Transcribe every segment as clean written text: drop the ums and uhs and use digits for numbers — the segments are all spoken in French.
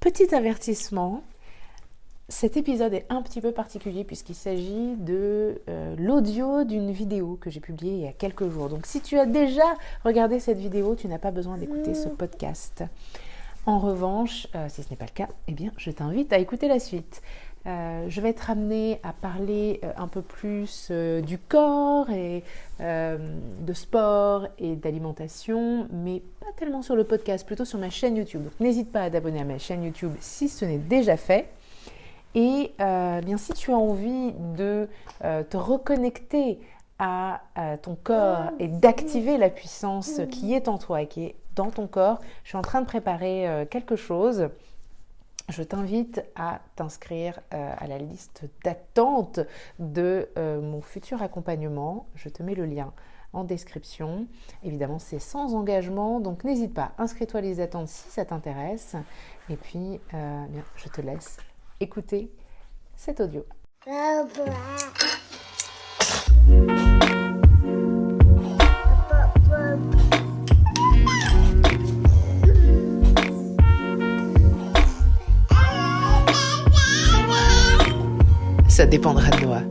Petit avertissement, cet épisode est un petit peu particulier puisqu'il s'agit de l'audio d'une vidéo que j'ai publiée il y a quelques jours. Donc si tu as déjà regardé cette vidéo, tu n'as pas besoin d'écouter ce podcast. En revanche, si ce n'est pas le cas, eh bien, je t'invite à écouter la suite. Je vais être amenée à parler un peu plus du corps et de sport et d'alimentation, mais pas tellement sur le podcast, plutôt sur ma chaîne YouTube. Donc n'hésite pas à t'abonner à ma chaîne YouTube si ce n'est déjà fait. Et bien, si tu as envie de te reconnecter à ton corps et d'activer la puissance qui est en toi et qui est dans ton corps, je suis en train de préparer quelque chose. Je t'invite à t'inscrire à la liste d'attente de mon futur accompagnement. Je te mets le lien en description. Évidemment, c'est sans engagement, donc n'hésite pas, inscris-toi à la liste d'attente si ça t'intéresse. Et puis, bien, je te laisse écouter cet audio. Ça dépendra de moi.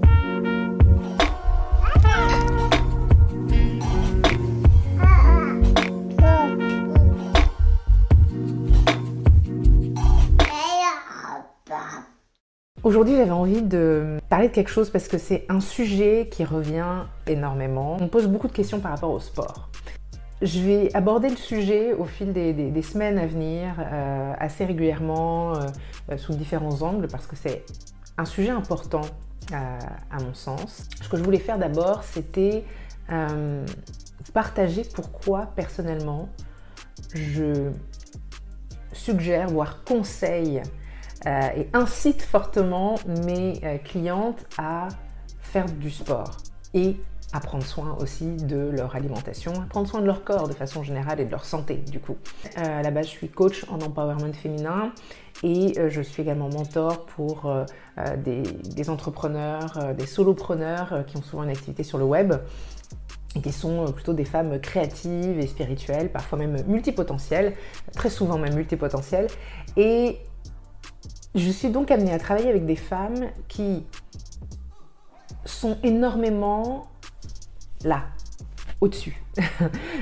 Aujourd'hui, j'avais envie de parler de quelque chose parce que c'est un sujet qui revient énormément. On me pose beaucoup de questions par rapport au sport. Je vais aborder le sujet au fil des semaines à venir, assez régulièrement, sous différents angles, parce que c'est un sujet important à mon sens. Ce que je voulais faire d'abord, c'était partager pourquoi personnellement je suggère, voire conseille et incite fortement mes clientes à faire du sport et à prendre soin aussi de leur alimentation, à prendre soin de leur corps de façon générale et de leur santé du coup. À la base, je suis coach en empowerment féminin et je suis également mentor pour des entrepreneurs, des solopreneurs qui ont souvent une activité sur le web et qui sont plutôt des femmes créatives et spirituelles, parfois même multipotentielles, très souvent même multipotentielles. Et je suis donc amenée à travailler avec des femmes qui sont énormément là, au-dessus.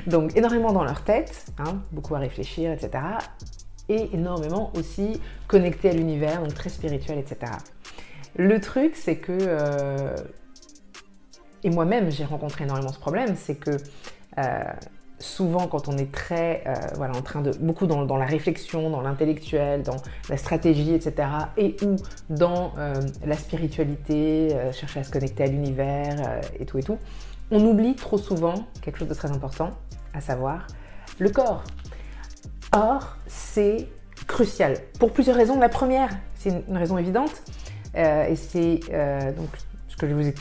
Donc énormément dans leur tête, beaucoup à réfléchir, etc. Et énormément aussi connectées à l'univers, donc très spirituel, etc. Le truc, c'est que, et moi-même j'ai rencontré énormément ce problème, c'est que souvent quand on est très en train de beaucoup dans la réflexion, dans l'intellectuel, dans la stratégie, etc. et ou dans la spiritualité, chercher à se connecter à l'univers et tout, on oublie trop souvent quelque chose de très important, à savoir le corps. Or, c'est crucial pour plusieurs raisons. La première, c'est une raison évidente, et c'est donc ce que je vais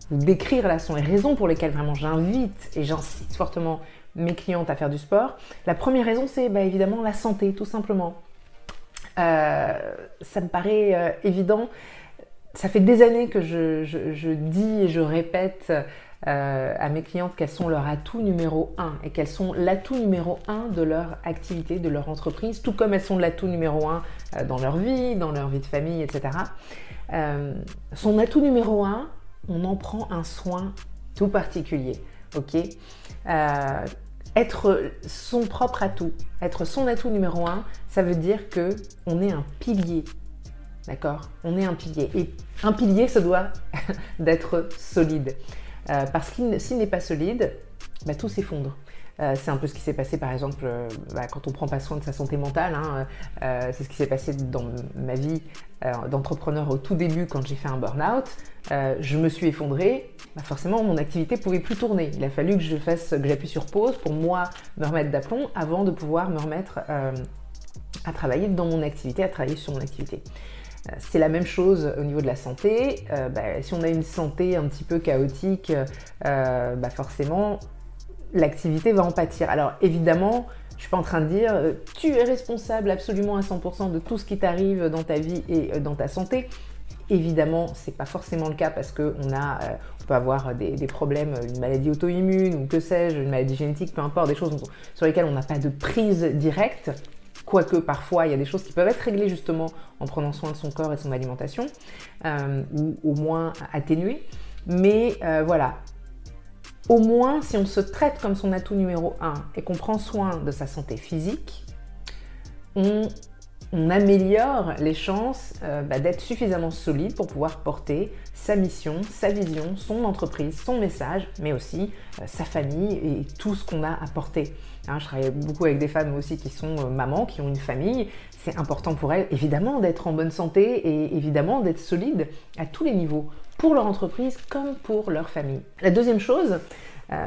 vous décrire là sont les raisons pour lesquelles vraiment j'invite et j'incite fortement mes clientes à faire du sport. La première raison, c'est évidemment la santé, tout simplement. Ça me paraît évident. Ça fait des années que je dis et je répète à mes clientes qu'elles sont leur atout numéro 1 et qu'elles sont l'atout numéro 1 de leur activité, de leur entreprise, tout comme elles sont l'atout numéro 1 dans leur vie de famille, etc. Son atout numéro 1, on en prend un soin tout particulier, ok ? Être son propre atout, être son atout numéro 1, ça veut dire qu'on est un pilier, d'accord ? On est un pilier et un pilier se doit d'être solide. Parce que s'il n'est pas solide, tout s'effondre. C'est un peu ce qui s'est passé par exemple quand on ne prend pas soin de sa santé mentale. C'est ce qui s'est passé dans ma vie d'entrepreneur au tout début quand j'ai fait un burn-out. Je me suis effondrée, forcément mon activité ne pouvait plus tourner. Il a fallu que j'appuie sur pause pour moi me remettre d'aplomb avant de pouvoir me remettre à travailler dans mon activité, à travailler sur mon activité. C'est la même chose au niveau de la santé. Si on a une santé un petit peu chaotique, forcément, l'activité va en pâtir. Alors évidemment, je ne suis pas en train de dire tu es responsable absolument à 100% de tout ce qui t'arrive dans ta vie et dans ta santé. Évidemment, ce n'est pas forcément le cas parce qu'on peut avoir des problèmes, une maladie auto-immune ou que sais-je, une maladie génétique, peu importe, des choses sur lesquelles on n'a pas de prise directe. quoique parfois il y a des choses qui peuvent être réglées justement en prenant soin de son corps et de son alimentation, ou au moins atténuées. Mais voilà, au moins si on se traite comme son atout numéro 1 et qu'on prend soin de sa santé physique, on améliore les chances d'être suffisamment solide pour pouvoir porter sa mission, sa vision, son entreprise, son message, mais aussi sa famille et tout ce qu'on a à porter. Je travaille beaucoup avec des femmes aussi qui sont mamans, qui ont une famille. C'est important pour elles, évidemment, d'être en bonne santé et évidemment d'être solides à tous les niveaux, pour leur entreprise comme pour leur famille. La deuxième chose,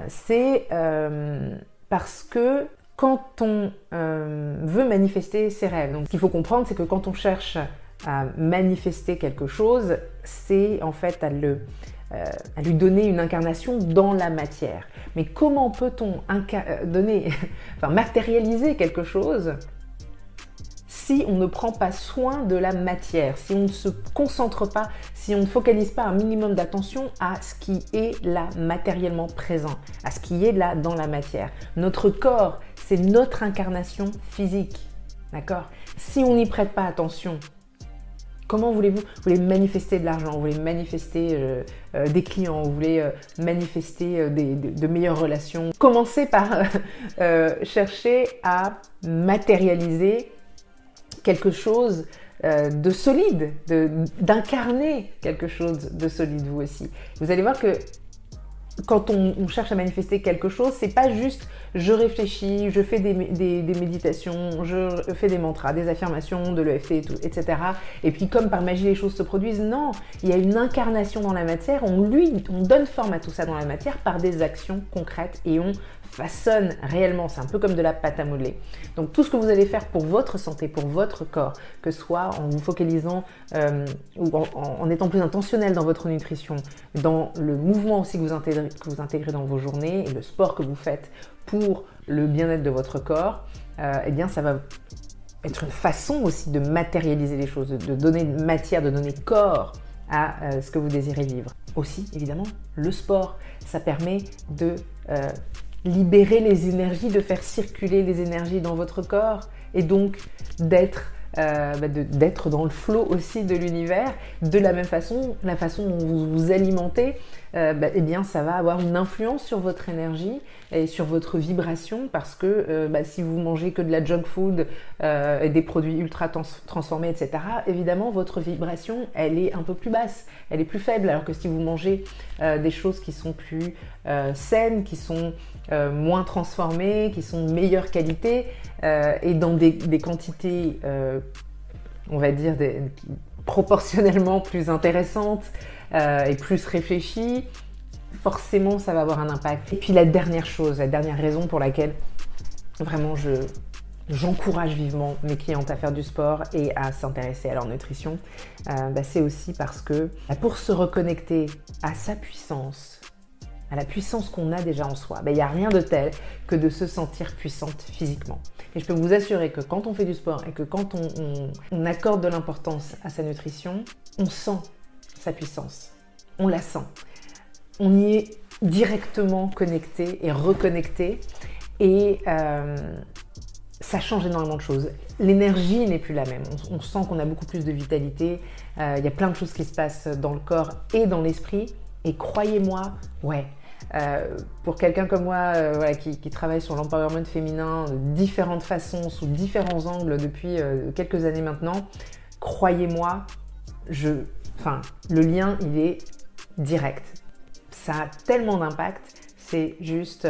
c'est parce que quand on veut manifester ses rêves, donc ce qu'il faut comprendre, c'est que quand on cherche à manifester quelque chose, c'est en fait à lui donner une incarnation dans la matière. Mais comment peut-on matérialiser quelque chose si on ne prend pas soin de la matière, si on ne se concentre pas, si on ne focalise pas un minimum d'attention à ce qui est là matériellement présent, à ce qui est là dans la matière. Notre corps, c'est notre incarnation physique, d'accord? Si on n'y prête pas attention, comment voulez-vous? Vous voulez manifester de l'argent, vous voulez manifester des clients, vous voulez manifester de meilleures relations. Commencez par chercher à matérialiser quelque chose de solide, d'incarner quelque chose de solide vous aussi. Vous allez voir que quand on cherche à manifester quelque chose, c'est pas juste je réfléchis, je fais des méditations, je fais des mantras, des affirmations, de l'EFT, etc. Et puis comme par magie les choses se produisent. Non, il y a une incarnation dans la matière, on donne forme à tout ça dans la matière par des actions concrètes et on façonne réellement, c'est un peu comme de la pâte à modeler. Donc tout ce que vous allez faire pour votre santé, pour votre corps, que ce soit en vous focalisant ou en étant plus intentionnel dans votre nutrition, dans le mouvement aussi que vous intégrez dans vos journées et le sport que vous faites pour le bien-être de votre corps, eh bien ça va être une façon aussi de matérialiser les choses, de donner matière, de donner corps à ce que vous désirez vivre. Aussi, évidemment, le sport, ça permet de libérer les énergies, de faire circuler les énergies dans votre corps et donc d'être dans le flow aussi de l'univers. De la même façon, la façon dont vous vous alimentez, eh bien, ça va avoir une influence sur votre énergie et sur votre vibration parce que si vous mangez que de la junk food et des produits ultra transformés, etc., évidemment, votre vibration, elle est un peu plus basse, elle est plus faible. Alors que si vous mangez des choses qui sont plus saines, qui sont moins transformées, qui sont de meilleure qualité et dans des quantités, on va dire, proportionnellement plus intéressantes et plus réfléchies, forcément ça va avoir un impact. Et puis la dernière raison pour laquelle vraiment j'encourage vivement mes clientes à faire du sport et à s'intéresser à leur nutrition, c'est aussi parce que pour se reconnecter à sa puissance, à la puissance qu'on a déjà en soi, il n'y a rien de tel que de se sentir puissante physiquement. Et je peux vous assurer que quand on fait du sport et que quand on accorde de l'importance à sa nutrition, on sent sa puissance, on la sent. On y est directement connecté et reconnecté et ça change énormément de choses. L'énergie n'est plus la même, on sent qu'on a beaucoup plus de vitalité, il y a plein de choses qui se passent dans le corps et dans l'esprit et croyez-moi, pour quelqu'un comme moi qui travaille sur l'empowerment féminin de différentes façons, sous différents angles depuis quelques années maintenant, croyez-moi, le lien il est direct. Ça a tellement d'impact, c'est juste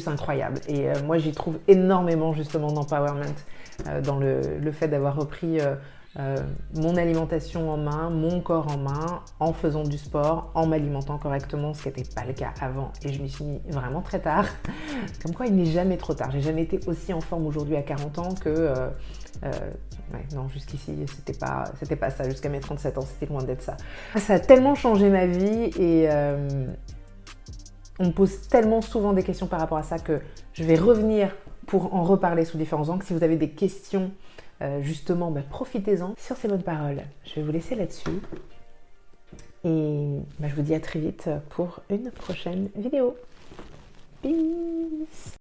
incroyable. Et moi j'y trouve énormément justement d'empowerment dans le fait d'avoir repris mon alimentation en main, mon corps en main, en faisant du sport, en m'alimentant correctement, ce qui n'était pas le cas avant. Et je m'y suis mis vraiment très tard. Comme quoi, il n'est jamais trop tard. J'ai jamais été aussi en forme aujourd'hui à 40 ans que... non, jusqu'ici, c'était pas ça. Jusqu'à mes 37 ans, c'était loin d'être ça. Ça a tellement changé ma vie et... on me pose tellement souvent des questions par rapport à ça que je vais revenir pour en reparler sous différents angles. Si vous avez des questions, justement, profitez-en. Sur ces bonnes paroles, je vais vous laisser là-dessus. Et je vous dis à très vite pour une prochaine vidéo. Peace!